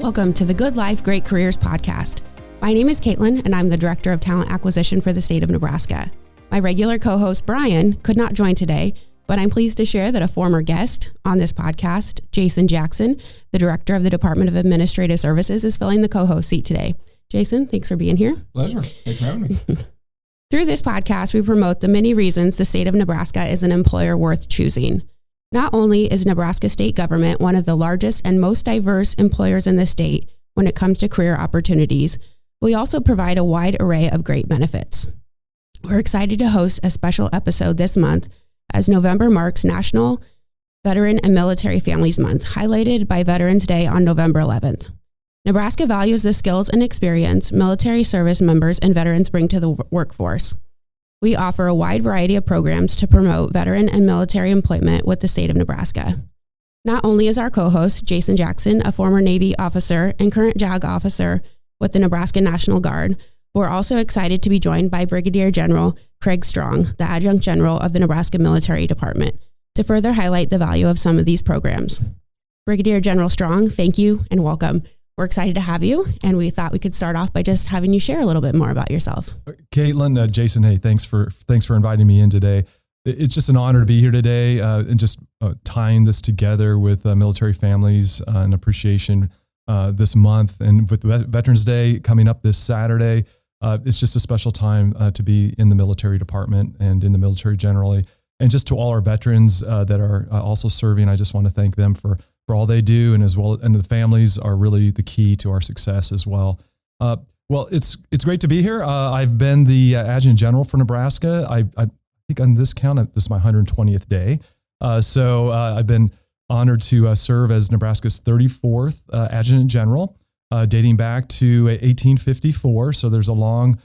Welcome to the Good Life, Great Careers podcast. My name is Caitlin, and I'm the Director of Talent Acquisition for the state of Nebraska. My regular co-host, Brian, could not join today, but I'm pleased to share that a former guest on this podcast, Jason Jackson, the Director of the Department of Administrative Services, is filling the co-host seat today. Jason, thanks for being here. Pleasure. Thanks for having me. Through this podcast, we promote the many reasons the state of Nebraska is an employer worth choosing. Not only is Nebraska state government one of the largest and most diverse employers in the state when it comes to career opportunities, we also provide a wide array of great benefits. We're excited to host a special episode this month as November marks National Veteran and Military Families Month, highlighted by Veterans Day on November 11th. Nebraska values the skills and experience military service members and veterans bring to the workforce. We offer a wide variety of programs to promote veteran and military employment with the state of Nebraska. Not only is our co-host, Jason Jackson, a former Navy officer and current JAG officer with the Nebraska National Guard, we're also excited to be joined by Brigadier General Craig Strong, the Adjutant General of the Nebraska Military Department, to further highlight the value of some of these programs. Brigadier General Strong, thank you and welcome. We're excited to have you, and we thought we could start off by just having you share a little bit more about yourself. Caitlin, Jason, hey, thanks for inviting me in today. It's just an honor to be here today and just tying this together with military families and appreciation this month. And with Veterans Day coming up this Saturday, it's just a special time to be in the military department and in the military generally. And just to all our veterans that are also serving, I just want to thank them for all they do, and the families are really the key to our success as well. Well, it's great to be here. I've been the Adjutant General for Nebraska. I think on this count, this is my 120th day. So I've been honored to serve as Nebraska's 34th Adjutant General, dating back to 1854. So there's a long,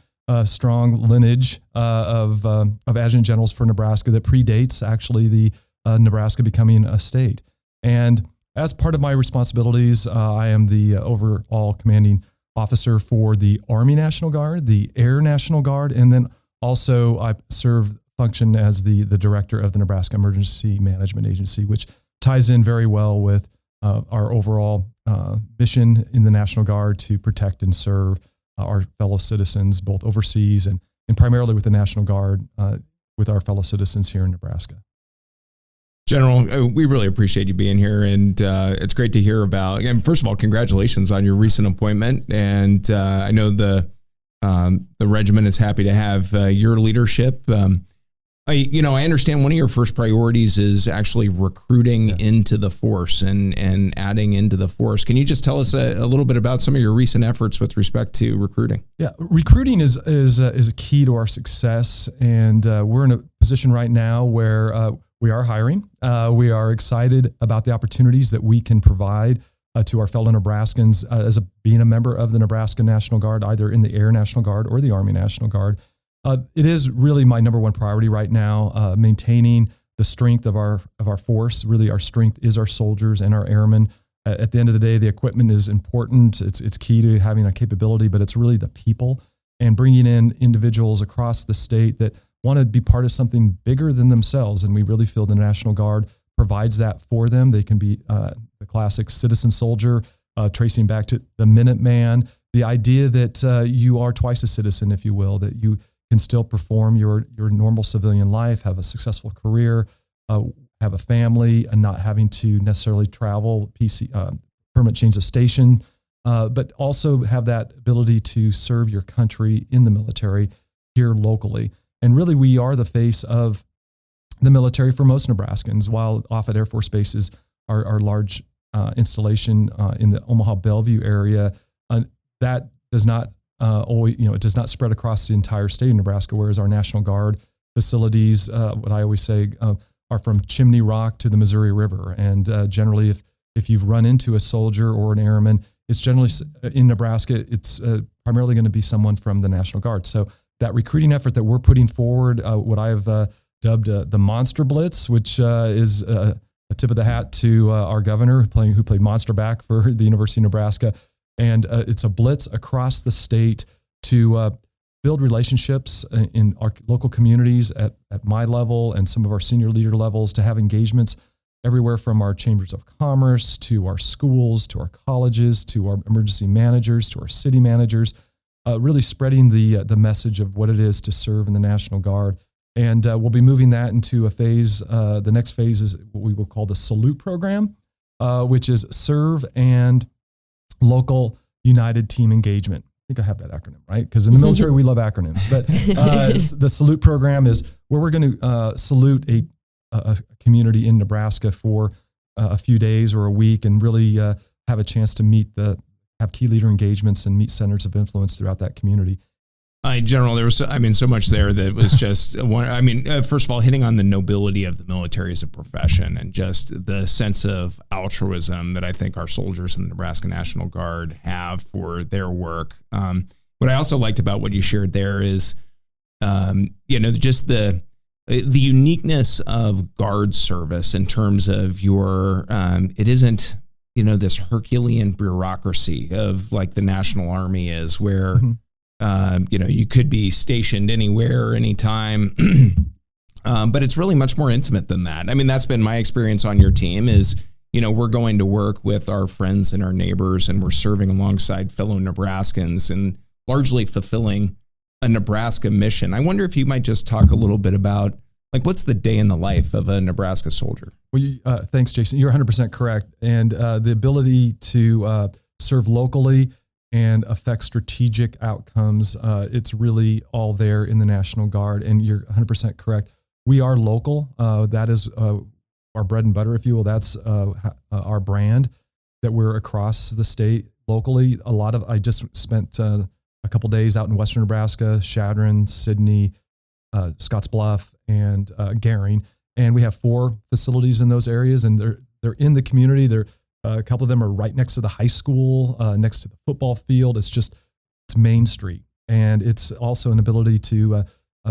strong lineage of Adjutant Generals for Nebraska that predates actually the Nebraska becoming a state. And as part of my responsibilities, I am the overall commanding officer for the Army National Guard, the Air National Guard, and then also I function as the director of the Nebraska Emergency Management Agency, which ties in very well with our overall mission in the National Guard to protect and serve our fellow citizens, both overseas and primarily with the National Guard, with our fellow citizens here in Nebraska. General, we really appreciate you being here, and it's great to hear about. And first of all, congratulations on your recent appointment. And I know the regiment is happy to have your leadership. I understand one of your first priorities is actually recruiting into the force and adding into the force. Can you just tell us a little bit about some of your recent efforts with respect to recruiting? Yeah, recruiting is a key to our success, and we're in a position right now where we are hiring. We are excited about the opportunities that we can provide to our fellow Nebraskans being a member of the Nebraska National Guard, either in the Air National Guard or the Army National Guard. It is really my number one priority right now, maintaining the strength of our force. Really, our strength is our soldiers and our airmen. At the end of the day, the equipment is important. It's key to having a capability, but it's really the people and bringing in individuals across the state that want to be part of something bigger than themselves. And we really feel the National Guard provides that for them. They can be the classic citizen soldier, tracing back to the Minuteman, the idea that you are twice a citizen, if you will, that you can still perform your normal civilian life, have a successful career, have a family, and not having to necessarily travel permanent change of station, but also have that ability to serve your country in the military here locally. And really, we are the face of the military for most Nebraskans. While Offutt Air Force Base is our large installation in the Omaha Bellevue area, that does not it does not spread across the entire state of Nebraska. Whereas our National Guard facilities, what I always say, are from Chimney Rock to the Missouri River. And generally, if you've run into a soldier or an airman, it's generally in Nebraska. It's primarily going to be someone from the National Guard. So that recruiting effort that we're putting forward, what I've dubbed the Monster Blitz, which is a tip of the hat to our governor who played monster back for the University of Nebraska. And it's a blitz across the state to build relationships in our local communities at my level and some of our senior leader levels, to have engagements everywhere from our chambers of commerce to our schools, to our colleges, to our emergency managers, to our city managers, really spreading the message of what it is to serve in the National Guard. And we'll be moving that into a phase. The next phase is what we will call the Salute program, which is Serve and Local United Team Engagement. I think I have that acronym, right? Because in the military, we love acronyms. But the Salute program is where we're going to salute a community in Nebraska for a few days or a week and really have a chance to have key leader engagements and meet centers of influence throughout that community. General, there was, so much there that was just, first of all, hitting on the nobility of the military as a profession and just the sense of altruism that I think our soldiers in the Nebraska National Guard have for their work. What I also liked about what you shared there is, just the uniqueness of Guard service in terms of your, it isn't, this Herculean bureaucracy of like the National Army is where, you could be stationed anywhere, anytime, but it's really much more intimate than that. I mean, that's been my experience on your team is, we're going to work with our friends and our neighbors and we're serving alongside fellow Nebraskans and largely fulfilling a Nebraska mission. I wonder if you might just talk a little bit about like, what's the day in the life of a Nebraska soldier? Well, thanks, Jason. You're 100% correct. And the ability to serve locally and affect strategic outcomes, it's really all there in the National Guard. And you're 100% correct. We are local. That is our bread and butter, if you will. That's our brand that we're across the state locally. I just spent a couple days out in Western Nebraska, Chadron, Sidney, Scottsbluff, and Gering. And we have 4 facilities in those areas, and they're in the community. A couple of them are right next to the high school, next to the football field. It's Main Street. And it's also an ability to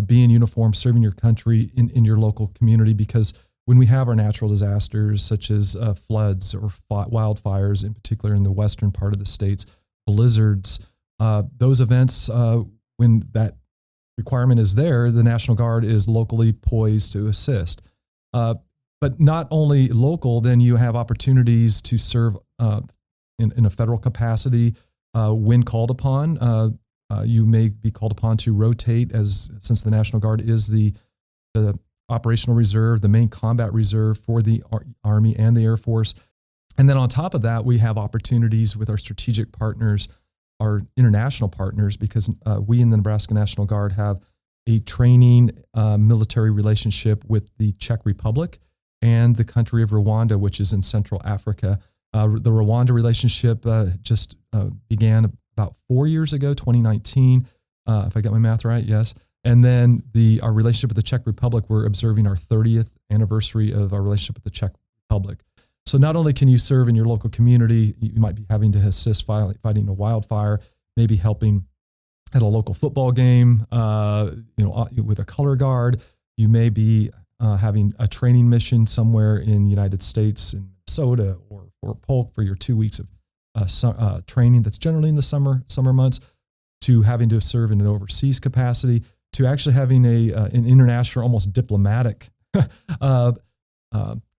be in uniform, serving your country in your local community, because when we have our natural disasters, such as floods or wildfires, in particular in the western part of the states, blizzards, those events, when that requirement is there, the National Guard is locally poised to assist. But not only local, then you have opportunities to serve in a federal capacity when called upon. You may be called upon to rotate, since the National Guard is the operational reserve, the main combat reserve for the Army and the Air Force. And then on top of that, we have opportunities with our strategic partners, our international partners, because we in the Nebraska National Guard have a training military relationship with the Czech Republic and the country of Rwanda, which is in Central Africa. The Rwanda relationship just began about 4 years ago, 2019, if I got my math right, yes. And then our relationship with the Czech Republic, we're observing our 30th anniversary of our relationship with the Czech Republic. So not only can you serve in your local community, you might be having to assist fighting a wildfire, maybe helping at a local football game, with a color guard. You may be having a training mission somewhere in the United States, in Minnesota or Polk for your 2 weeks of training. That's generally in the summer months. To having to serve in an overseas capacity, to actually having an international, almost diplomatic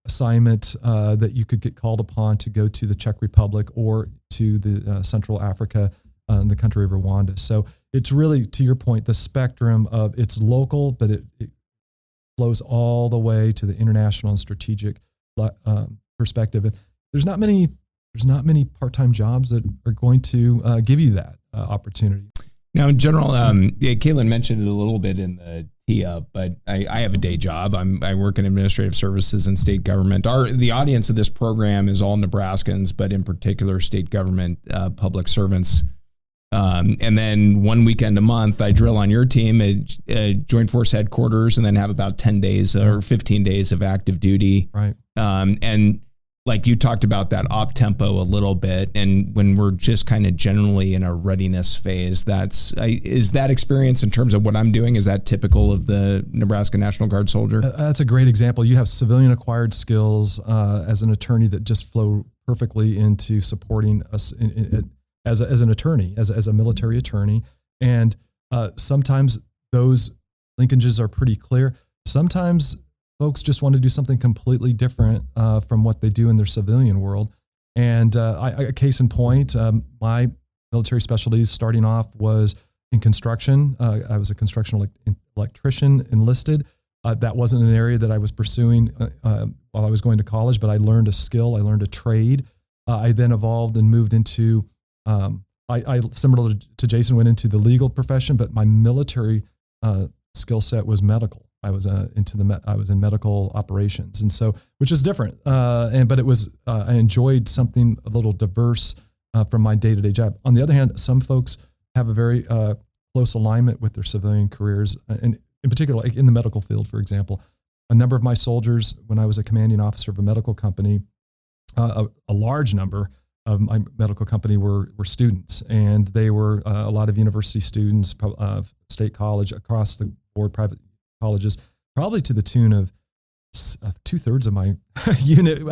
assignment that you could get called upon to go to the Czech Republic or to the Central Africa, in the country of Rwanda. So it's really, to your point, the spectrum of it's local, but it flows all the way to the international and strategic perspective. And there's not many part-time jobs that are going to give you that opportunity. Now, General, Caitlin mentioned it a little bit in the tee-up, but I have a day job. I work in administrative services and state government. The audience of this program is all Nebraskans, but in particular state government public servants. And then one weekend a month, I drill on your team at Joint Force Headquarters, and then have about 10 days or 15 days of active duty. Right. And like you talked about that op tempo a little bit, and when we're just kind of generally in a readiness phase, is that experience in terms of what I'm doing, is that typical of the Nebraska National Guard soldier? That's a great example. You have civilian acquired skills as an attorney that just flow perfectly into supporting us as an attorney, as a military attorney. And sometimes those linkages are pretty clear. Sometimes folks just want to do something completely different from what they do in their civilian world. And a case in point, my military specialties starting off was in construction. I was a construction electrician enlisted. That wasn't an area that I was pursuing while I was going to college, but I learned a skill. I learned a trade. I then evolved and moved into, I similar to Jason, went into the legal profession, but my military skill set was medical. I was I was in medical operations, and so which is different. But it was I enjoyed something a little diverse from my day-to-day job. On the other hand, some folks have a very close alignment with their civilian careers, and in particular, like in the medical field, for example. A number of my soldiers, when I was a commanding officer of a medical company, a large number of my medical company were students, and they were a lot of university students, state college, across the board, private colleges, probably to the tune of 2/3 of my unit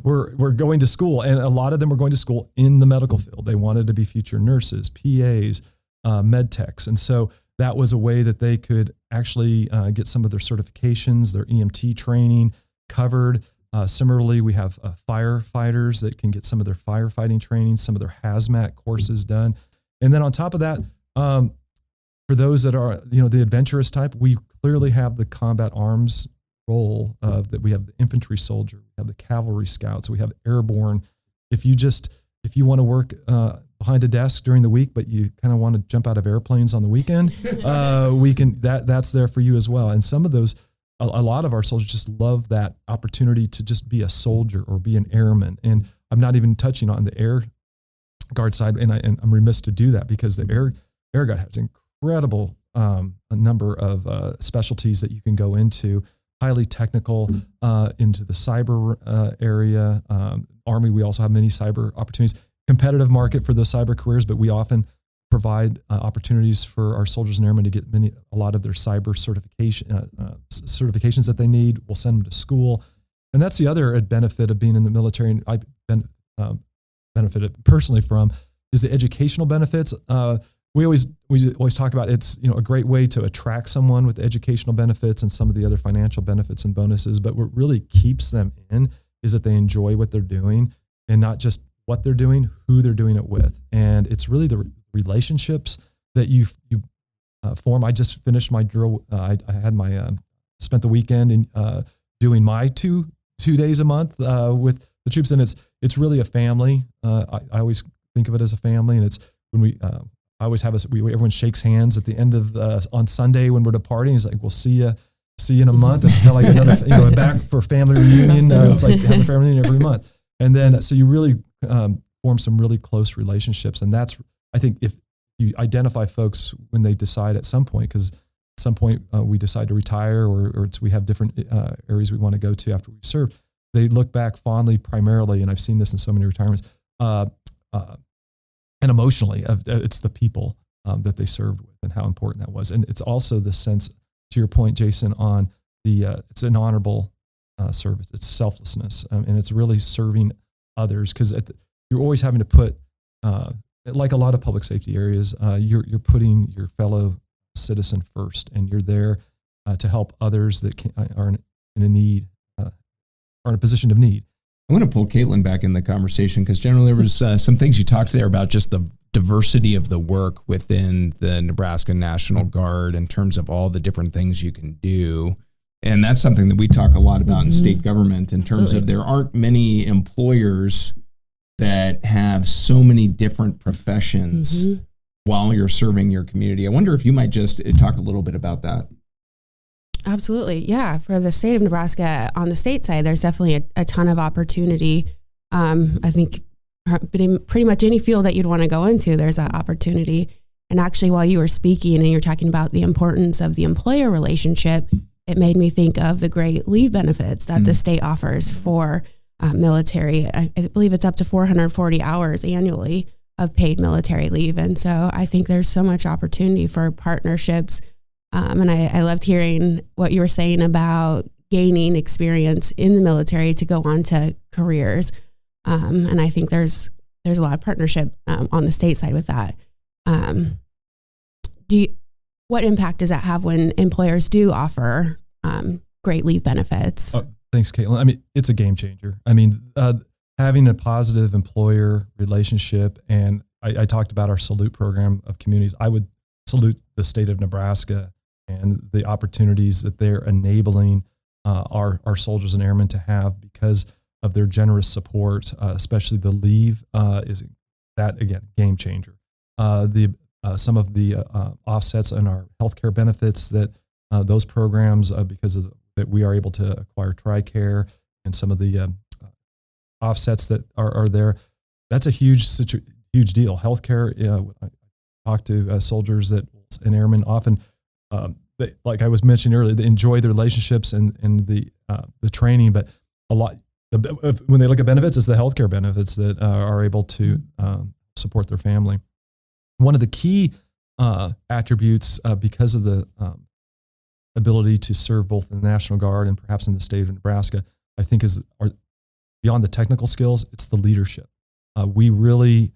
were going to school, and a lot of them were going to school in the medical field. They wanted to be future nurses, PAs, med techs, and so that was a way that they could actually get some of their certifications, their EMT training covered. Similarly, we have firefighters that can get some of their firefighting training, some of their hazmat courses done. And then on top of that, for those that are, the adventurous type, we clearly have the combat arms role that we have the infantry soldier, we have the cavalry scouts, we have airborne. If you want to work behind a desk during the week, but you kind of want to jump out of airplanes on the weekend, that's there for you as well. And some of those, a lot of our soldiers just love that opportunity to just be a soldier or be an airman. And I'm not even touching on the air guard side, and I'm remiss to do that because the air guard has incredible a number of specialties that you can go into, highly technical, into the cyber area. Army, we also have many cyber opportunities. Competitive market for those cyber careers, but we often provide opportunities for our soldiers and airmen to get a lot of their cyber certifications that they need. We'll send them to school, and that's the other benefit of being in the military. And I've benefited personally from is the educational benefits. We always talk about it's a great way to attract someone with educational benefits and some of the other financial benefits and bonuses. But what really keeps them in is that they enjoy what they're doing, and not just what they're doing, who they're doing it with. And it's really the relationships that you form. I just finished my drill. I had spent the weekend in doing my two days a month with the troops, and it's really a family. I always think of it as a family, and it's when I always have everyone shakes hands at the end of on Sunday when we're departing. He's like, "We'll see you in a month." It's kind of like another back for family reunion. It's like having a family reunion every month, and then so you really form some really close relationships. And that's, I think, if you identify folks when they decide at some point, because at some point we decide to retire or we have different areas we want to go to after we've served, they look back fondly primarily, and I've seen this in so many retirements, and emotionally, it's the people that they served with and how important that was. And it's also the sense, to your point, Jason, on it's an honorable service. It's selflessness, and it's really serving others, because you're always having to put, like a lot of public safety areas, you're putting your fellow citizen first, and you're there to help others that are in a need, are in a position of need. I want to pull Caitlin back in the conversation, because generally there was some things you talked there about just the diversity of the work within the Nebraska National Guard in terms of all the different things you can do. And that's something that we talk a lot about in state government in terms of there aren't many employers that have so many different professions while you're serving your community. I wonder if you might just talk a little bit about that. Absolutely. Yeah. For the state of Nebraska, on the state side, there's definitely a ton of opportunity. I think pretty much any field that you'd want to go into, there's that opportunity. And actually, while you were speaking and you're talking about the importance of the employer relationship, it made me think of the great leave benefits that the state offers for military. I believe it's up to 440 hours annually of paid military leave. And so I think there's so much opportunity for partnerships. And I loved hearing what you were saying about gaining experience in the military to go on to careers. And I think there's a lot of partnership on the state side with that. What impact does that have when employers do offer great leave benefits. Thanks, Caitlin. I mean, it's a game changer. I mean, having a positive employer relationship, and I talked about our salute program of communities. I would salute the state of Nebraska and the opportunities that they're enabling our soldiers and airmen to have because of their generous support, especially the leave is that, again, game changer. Some of the offsets in our healthcare benefits that those programs, because of that we are able to acquire TRICARE and some of the offsets that are there. That's a huge deal. Healthcare, I talk to soldiers and airmen often, like I was mentioning earlier, they enjoy the relationships and the training, but a lot, when they look at benefits, it's the healthcare benefits that are able to support their family. One of the key attributes, because of the ability to serve both in the National Guard and perhaps in the state of Nebraska, I think are beyond the technical skills, it's the leadership. We really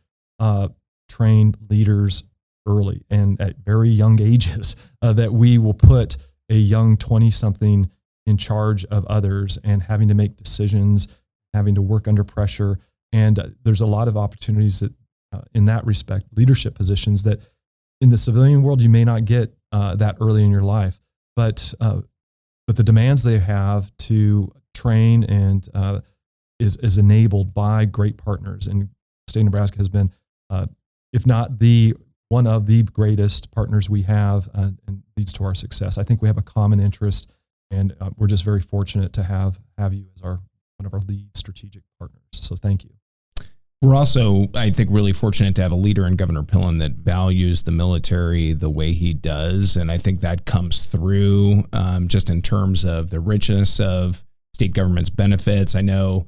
train leaders early and at very young ages that we will put a young 20-something in charge of others and having to make decisions, having to work under pressure. And there's a lot of opportunities that, in that respect, leadership positions that in the civilian world, you may not get that early in your life. But the demands they have to train and is enabled by great partners. And the state of Nebraska has been, if not one of the greatest partners we have, and leads to our success. I think we have a common interest, and we're just very fortunate to have you as one of our lead strategic partners. So thank you. We're also, I think, really fortunate to have a leader in Governor Pillen that values the military the way he does. And I think that comes through just in terms of the richness of state government's benefits. I know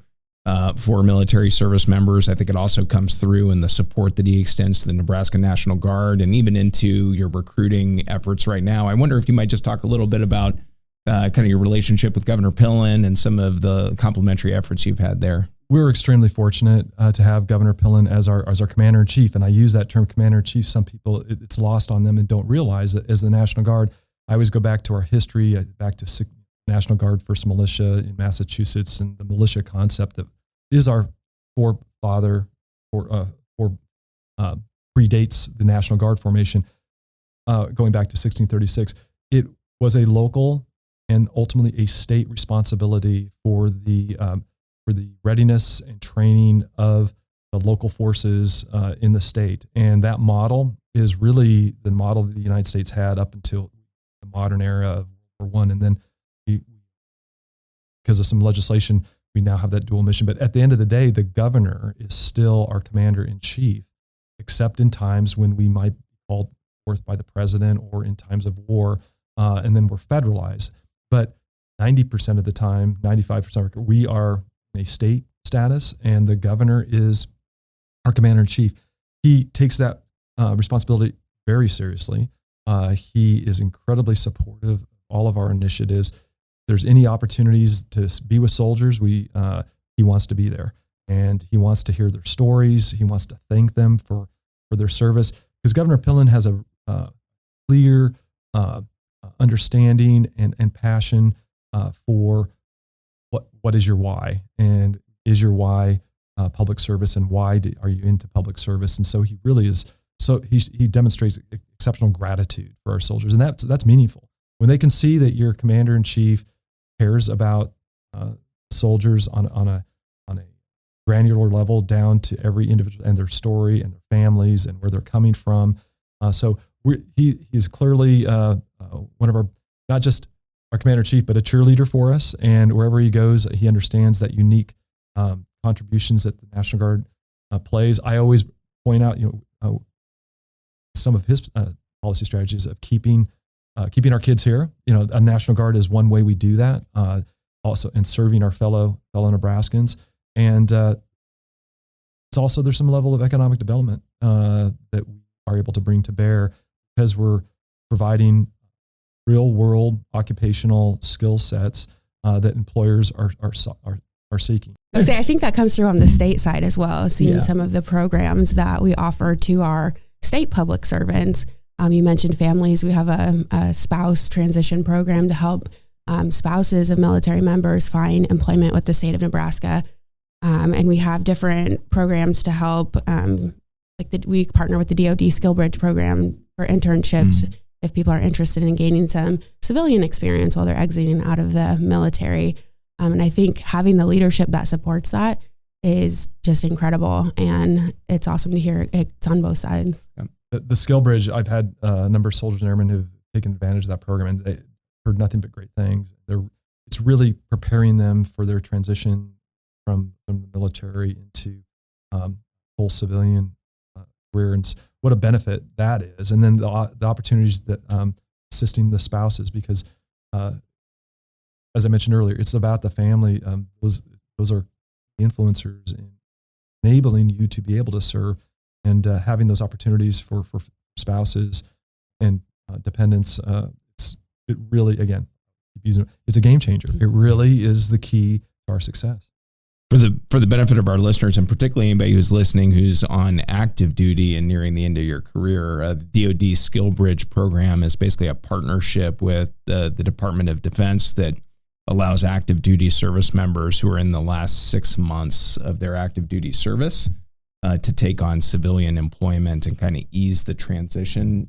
for military service members, I think it also comes through in the support that he extends to the Nebraska National Guard and even into your recruiting efforts right now. I wonder if you might just talk a little bit about kind of your relationship with Governor Pillen and some of the complementary efforts you've had there. We're extremely fortunate to have Governor Pillen as our commander-in-chief, and I use that term commander-in-chief. Some people, it's lost on them and don't realize that as the National Guard, I always go back to our history, back to National Guard First Militia in Massachusetts, and the militia concept that is our forefather, predates the National Guard formation, going back to 1636. It was a local and ultimately a state responsibility for the readiness and training of the local forces in the state. And that model is really the model that the United States had up until the modern era of World War I. And then because of some legislation, we now have that dual mission. But at the end of the day, the governor is still our commander-in-chief, except in times when we might be called forth by the president or in times of war, and then we're federalized. But 90% of the time, 95%, we are in a state status, and the governor is our commander-in-chief. He takes that responsibility very seriously. He is incredibly supportive of all of our initiatives. If there's any opportunities to be with soldiers, he wants to be there, and he wants to hear their stories. He wants to thank them for their service, because Governor Pillen has a clear understanding and passion for what is your why, and is your why public service, and why are you into public service? And so he really is. So he demonstrates exceptional gratitude for our soldiers, and that's meaningful when they can see that your commander-in-chief cares about soldiers on a granular level down to every individual and their story and their families and where they're coming from. So he's clearly one of our, not just our commander-in-chief, but a cheerleader for us. And wherever he goes, he understands that unique contributions that the National Guard plays. I always point out, some of his policy strategies of keeping our kids here. A National Guard is one way we do that. Also, and serving our fellow Nebraskans, and it's also, there's some level of economic development that we are able to bring to bear because we're providing real world occupational skill sets that employers are seeking. I think that comes through on the state side as well, seeing some of the programs that we offer to our state public servants. You mentioned families. We have a spouse transition program to help spouses of military members find employment with the state of Nebraska. And we have different programs to help. We partner with the DoD Skill Bridge program for internships if people are interested in gaining some civilian experience while they're exiting out of the military. And I think having the leadership that supports that is just incredible. And it's awesome to hear it's on both sides. Yeah. The Skill Bridge, I've had a number of soldiers and airmen who've taken advantage of that program, and they heard nothing but great things. It's really preparing them for their transition from the military into full civilian career, and what a benefit that is. And then the opportunities that assisting the spouses, because as I mentioned earlier, it's about the family. Those are influencers in enabling you to be able to serve, and having those opportunities for spouses and dependents. It really, again, it's a game changer. It really is the key to our success. For the benefit of our listeners, and particularly anybody who's listening who's on active duty and nearing the end of your career, the DoD Skill Bridge program is basically a partnership with the Department of Defense that allows active duty service members who are in the last 6 months of their active duty service to take on civilian employment and kind of ease the transition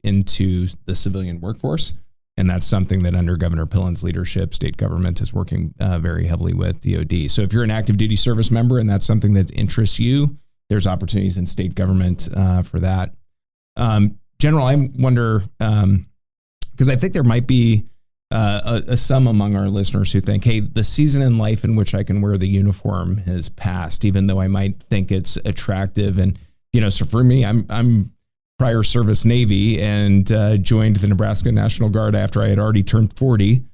into the civilian workforce. And that's something that under Governor Pillen's leadership, state government is working very heavily with DoD. So if you're an active duty service member and that's something that interests you, there's opportunities in state government for that. General, I wonder, because I think there might be some among our listeners who think, hey, the season in life in which I can wear the uniform has passed, even though I might think it's attractive. And, so for me, I'm prior service Navy and joined the Nebraska National Guard after I had already turned 40.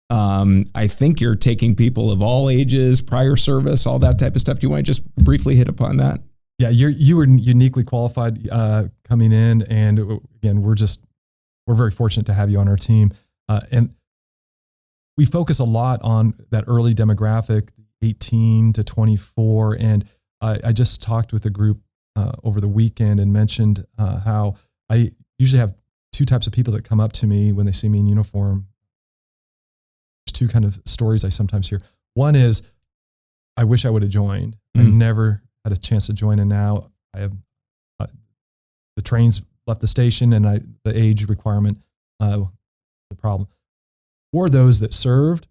I think you're taking people of all ages, prior service, all that type of stuff. Do you want to just briefly hit upon that? Yeah, you were uniquely qualified coming in, and again, we're very fortunate to have you on our team. And we focus a lot on that early demographic, 18 to 24, and I just talked with a group over the weekend and mentioned how I usually have two types of people that come up to me when they see me in uniform. There's two kind of stories I sometimes hear. One is, I wish I would have joined. I never had a chance to join, and now I have the trains left the station, and the age requirement, the problem. Or those that served,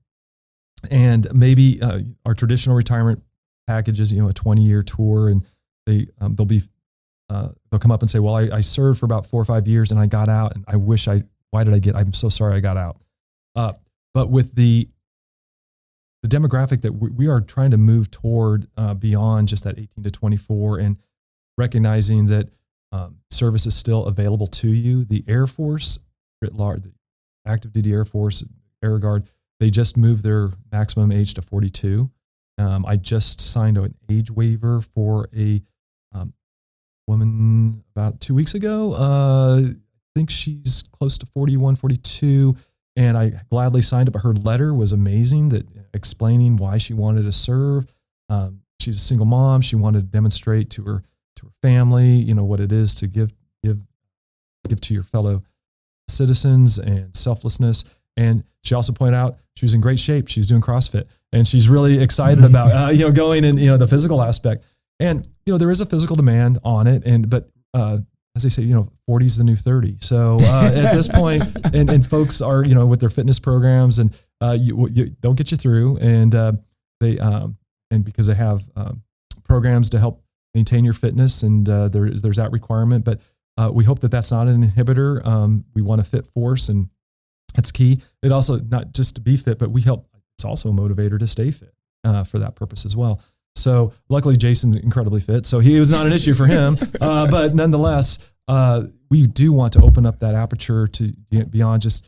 and maybe our traditional retirement packages, a 20-year tour, and they'll come up and say, well, I served for about 4 or 5 years and I got out, and I'm so sorry I got out. But with the demographic that we are trying to move toward beyond just that 18 to 24, and recognizing that service is still available to you. The Air Force, writ large, the active duty Air Force, Air Guard, they just moved their maximum age to 42. I just signed an age waiver for a woman about 2 weeks ago. I think she's close to 41, 42, and I gladly signed it, but her letter was amazing, that explaining why she wanted to serve. She's a single mom. She wanted to demonstrate to her family, what it is to give to your fellow citizens, and selflessness. And she also pointed out she was in great shape. She's doing CrossFit, and she's really excited about going in the physical aspect. And there is a physical demand on it, but as they say, 40 is the new 30. So at this point, and folks are with their fitness programs, and they'll get you through, and and because they have programs to help maintain your fitness, and there's that requirement. But we hope that that's not an inhibitor. We want a fit force, and that's key. It also, not just to be fit, but it's also a motivator to stay fit for that purpose as well. So luckily Jason's incredibly fit, so he was not an issue for him. But nonetheless, we do want to open up that aperture to beyond just,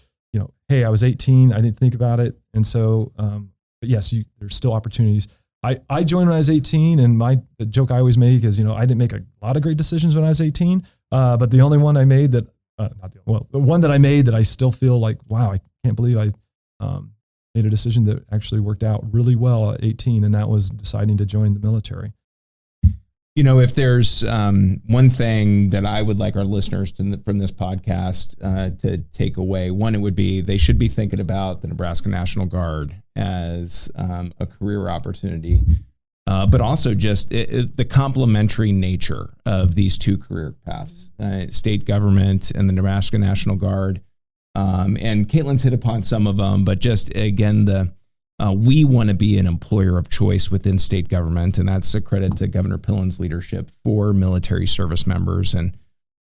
hey, I was 18, I didn't think about it. And so, but yes, there's still opportunities. I joined when I was 18, and the joke I always make is, I didn't make a lot of great decisions when I was 18, but the only one I made that, the one that I made that I still feel like, wow, I can't believe I made a decision that actually worked out really well at 18, and that was deciding to join the military. If there's one thing that I would like our listeners from this podcast to take away, one, it would be they should be thinking about the Nebraska National Guard as a career opportunity, but also just the complementary nature of these two career paths, state government and the Nebraska National Guard. And Caitlin's hit upon some of them, but just again, we want to be an employer of choice within state government, and that's a credit to Governor Pillen's leadership for military service members, and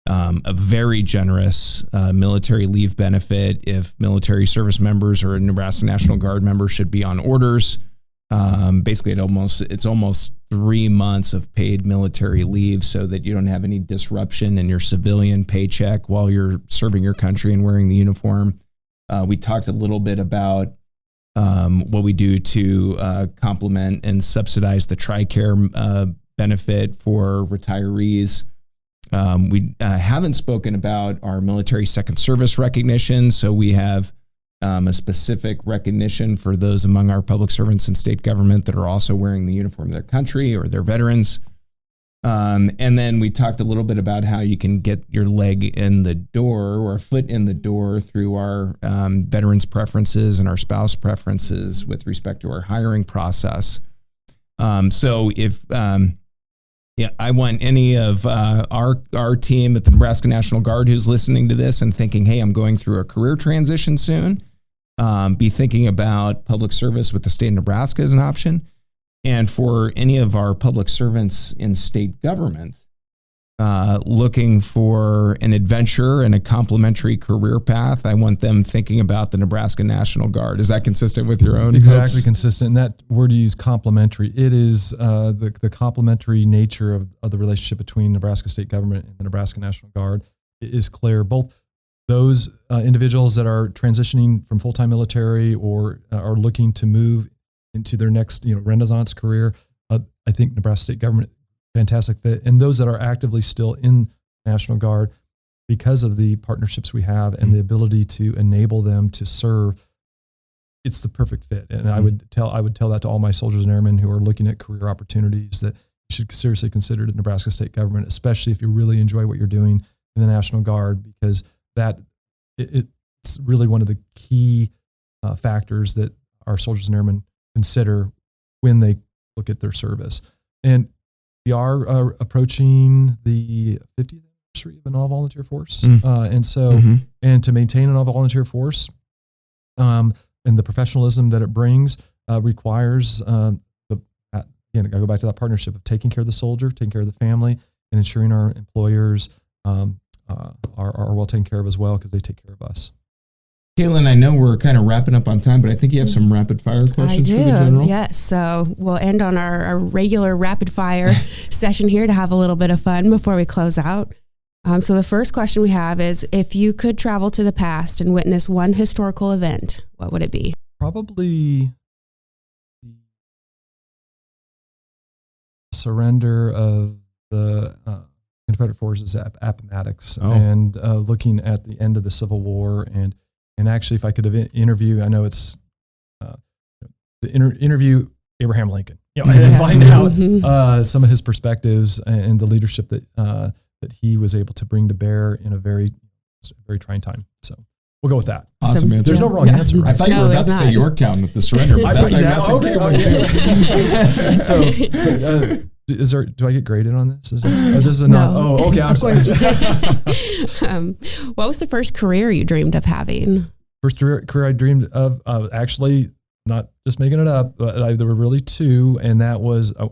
a very generous military leave benefit if military service members or a Nebraska National Guard member should be on orders. Basically, it's almost 3 months of paid military leave so that you don't have any disruption in your civilian paycheck while you're serving your country and wearing the uniform. We talked a little bit about what we do to complement and subsidize the TRICARE benefit for retirees. We haven't spoken about our military second service recognition, so we have a specific recognition for those among our public servants in state government that are also wearing the uniform of their country or their veterans. And then we talked a little bit about how you can get your leg in the door or a foot in the door through our veterans preferences and our spouse preferences with respect to our hiring process. So if I want any of our team at the Nebraska National Guard who's listening to this and thinking, hey, I'm going through a career transition soon, be thinking about public service with the state of Nebraska as an option. And for any of our public servants in state government looking for an adventure and a complementary career path, I want them thinking about the Nebraska National Guard. Is that consistent with your own? Exactly hopes? Consistent. And that word you use, complementary, it is the complementary nature of the relationship between Nebraska state government and the Nebraska National Guard is clear. Both those individuals that are transitioning from full-time military or are looking to move into their next, Renaissance career. I think Nebraska state government, fantastic fit. And those that are actively still in National Guard, because of the partnerships we have and the ability to enable them to serve, it's the perfect fit. And I would tell that to all my soldiers and airmen who are looking at career opportunities that you should seriously consider the Nebraska state government, especially if you really enjoy what you're doing in the National Guard, because it's really one of the key factors that our soldiers and airmen consider when they look at their service. And we are approaching the 50th anniversary of an all-volunteer force. And so, and to maintain an all-volunteer force and the professionalism that it brings requires, again, I go back to that partnership of taking care of the soldier, taking care of the family, and ensuring our employers are well taken care of as well, because they take care of us. Caitlin, I know we're kind of wrapping up on time, but I think you have some rapid fire questions for the General. Yes. So we'll end on our regular rapid fire session here to have a little bit of fun before we close out. So the first question we have is, if you could travel to the past and witness one historical event, what would it be? Probably the surrender of the Confederate forces at Appomattox, and looking at the end of the Civil War. And actually, if I could have interview, I know it's interview Abraham Lincoln, and find out some of his perspectives and the leadership that he was able to bring to bear in a very, very trying time. So we'll go with that. Awesome answer. There's no wrong answer. Right? I thought you were about to say Yorktown with the surrender. But that's a good one too. So, do I get graded on this? This is a no. Oh, okay. I'm sorry. What was the first career you dreamed of having? First career I dreamed of, actually, not just making it up, but there were really two, and that was a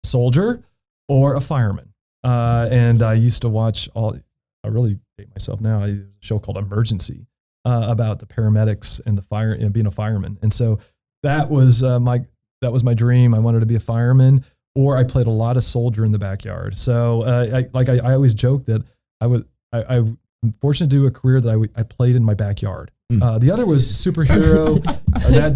soldier or a fireman. And I used to watch I really date myself now. There's a show called Emergency about the paramedics and the fire and being a fireman. And so that was my dream. I wanted to be a fireman. Or I played a lot of soldier in the backyard. So I always joke that I'm fortunate to do a career that I played in my backyard. The other was superhero. that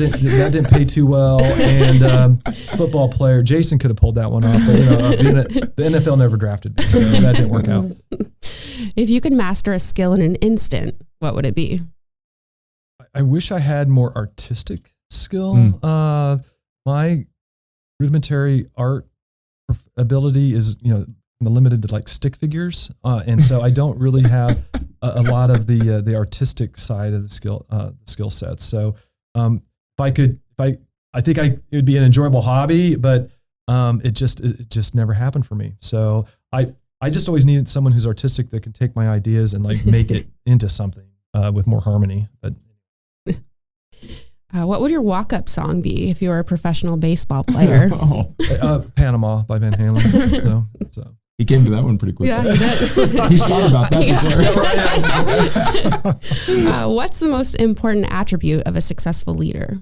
didn't pay too well. And football player. Jason could have pulled that one off. But the NFL never drafted me, so that didn't work out. If you could master a skill in an instant, what would it be? I wish I had more artistic skill. My rudimentary art ability is, limited to like stick figures. And so I don't really have a lot of the artistic side of the skill sets. So I think it would be an enjoyable hobby, but it just never happened for me. So I just always needed someone who's artistic that can take my ideas and like make it into something with more harmony. But what would your walk-up song be if you were a professional baseball player? Panama by Van Halen. So. He came to that one pretty quickly. Yeah, he did. He's thought about that before. What's the most important attribute of a successful leader?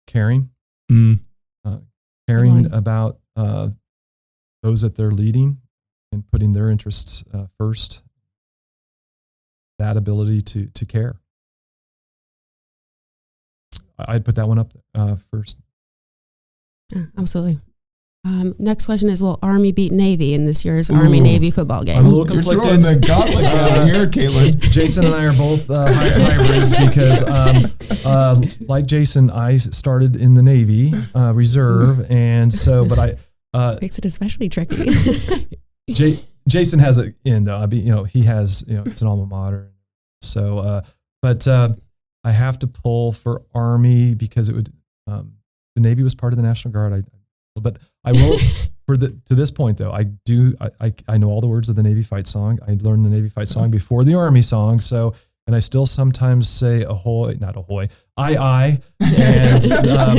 Caring. Caring about those that they're leading and putting their interests first. That ability to care. I'd put that one up first. Yeah, absolutely. Next question is, will Army beat Navy in this year's Army-Navy football game? I'm a little conflicted. You're throwing the gauntlet down here, Caitlin. Jason and I are both hybrids because, like Jason, I started in the Navy Reserve, and so, but makes it especially tricky. Jason has it in though. He has, it's an alma mater. So, but I have to pull for Army because it would. The Navy was part of the National Guard. But I will to this point though. I know all the words of the Navy fight song. I learned the Navy fight song before the Army song. So, and I still sometimes say ahoy, not ahoy, aye, and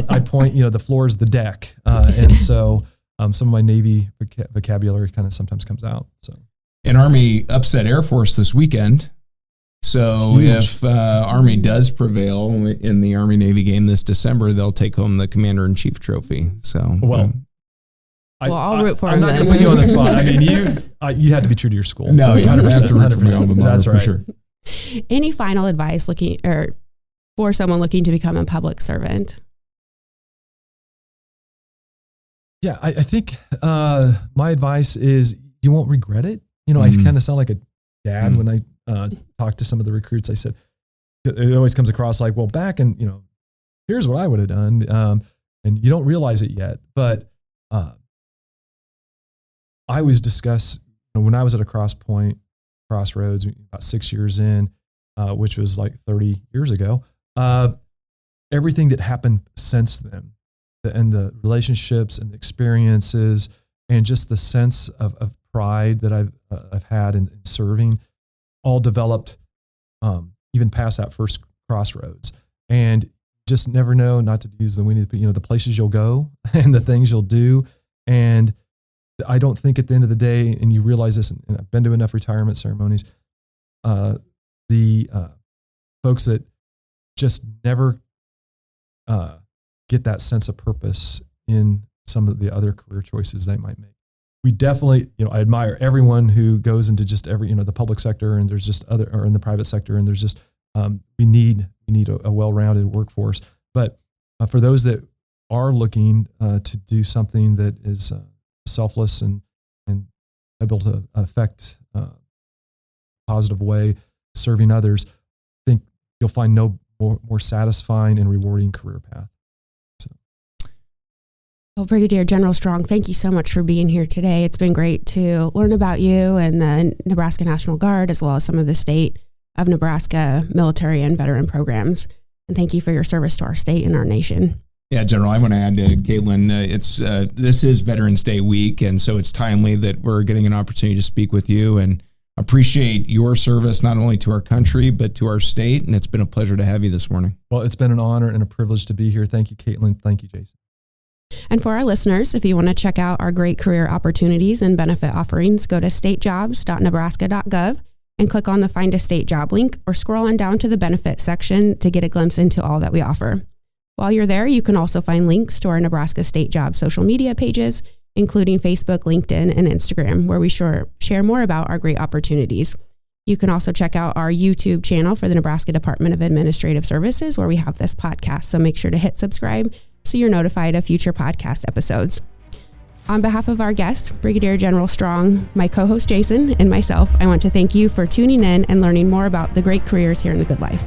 I point. The floor is the deck, and so some of my Navy vocabulary kind of sometimes comes out. So, an Army upset Air Force this weekend. So if Army does prevail in the Army-Navy game this December, they'll take home the Commander-in-Chief trophy. So, I'll root for him. I'm not going to put you on the spot. I mean, you have to be true to your school. No, you 100% have to root for my alma mater. That's right. For sure. Any final advice for someone looking to become a public servant? Yeah, I think my advice is you won't regret it. I kind of sound like a dad when I talk to some of the recruits. I said, it always comes across like, well, back and, here's what I would have done. And you don't realize it yet, but I always discuss, when I was at a crossroads about 6 years in, which was like 30 years ago, everything that happened since then, and the relationships and the experiences and just the sense of pride that I've had in serving, all developed even past that first crossroads. And just never know not to use the places you'll go and the things you'll do. And I don't think at the end of the day, and you realize this, and I've been to enough retirement ceremonies, the folks that just never get that sense of purpose in some of the other career choices they might make. We definitely, I admire everyone who goes into just every, the public sector, and there's just or in the private sector, and there's just, we need a well-rounded workforce. But for those that are looking to do something that is selfless and able to affect positive way, serving others, I think you'll find no more satisfying and rewarding career path. Well, Brigadier General Strong, thank you so much for being here today. It's been great to learn about you and the Nebraska National Guard, as well as some of the state of Nebraska military and veteran programs. And thank you for your service to our state and our nation. Yeah, General, I want to add to Caitlin, this is Veterans Day week, and so it's timely that we're getting an opportunity to speak with you and appreciate your service, not only to our country, but to our state. And it's been a pleasure to have you this morning. Well, it's been an honor and a privilege to be here. Thank you, Caitlin. Thank you, Jason. And for our listeners, if you want to check out our great career opportunities and benefit offerings, go to statejobs.nebraska.gov and click on the Find a State Job link, or scroll on down to the benefit section to get a glimpse into all that we offer. While you're there, you can also find links to our Nebraska State Job social media pages, including Facebook, LinkedIn, and Instagram, where we share more about our great opportunities. You can also check out our YouTube channel for the Nebraska Department of Administrative Services, where we have this podcast. So make sure to hit subscribe so you're notified of future podcast episodes. On behalf of our guest, Brigadier General Strong, my co-host Jason, and myself, I want to thank you for tuning in and learning more about the great careers here in the Good Life.